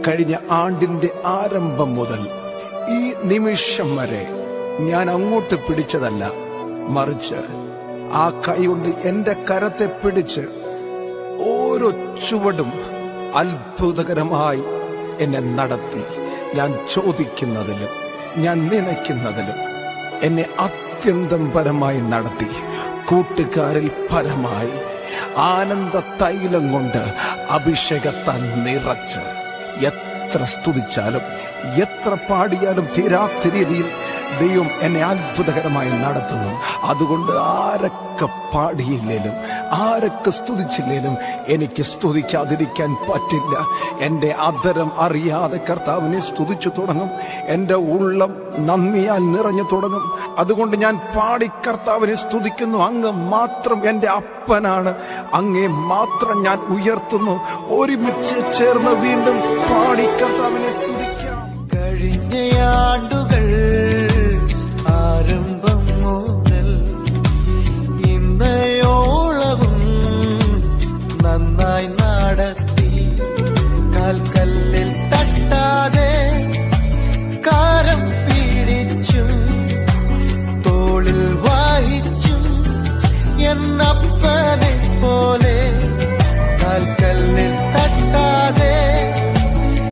കഴിഞ്ഞ ആണ്ടിന്റെ ആരംഭം മുതൽ ഈ നിമിഷം വരെ ഞാൻ അങ്ങോട്ട് പിടിച്ചതല്ല, മറിച്ച് ആ കൈ കൊണ്ട് എന്റെ കരത്തെ പിടിച്ച് ഓരോ ചുവടും അത്ഭുതകരമായി എന്നെ നടത്തി. ഞാൻ ചോദിക്കുന്നതിലും ഞാൻ നനയ്ക്കുന്നതിലും എന്നെ അത്യന്തം പരമായി നടത്തി. കൂട്ടുകാരിൽ പരമായി ആനന്ദ തൈലം കൊണ്ട് അഭിഷേകത്താൽ നിറച്ച് എത്ര സ്തുതിച്ചാലും എത്ര പാടിയാലും തീരാത്ത രീതിയിൽ ദൈവം എന്നെ അത്ഭുതകരമായി നടത്തുന്നു. അതുകൊണ്ട് ആരൊക്കെ പാടിയില്ലേലും ആരൊക്കെ സ്തുതിച്ചില്ലേലും എനിക്ക് സ്തുതിക്കാതിരിക്കാൻ പറ്റില്ല. എന്റെ അധരം അറിയാതെ കർത്താവിനെ സ്തുതിച്ചു തുടങ്ങും. എന്റെ ഉള്ളം നന്ദിയാൽ നിറഞ്ഞു തുടങ്ങും. അതുകൊണ്ട് ഞാൻ പാടി കർത്താവിനെ സ്തുതിക്കുന്നു. അങ്ങ് മാത്രം എന്റെ അപ്പനാണ്, അങ്ങേ മാത്രം ഞാൻ ഉയർത്തുന്നു. ഒരുമിച്ച് ചേർന്ന് വീണ്ടും പാടി കർത്താവിനെ സ്തുതിക്കാം. കഴിഞ്ഞയാണ്ടുകൾ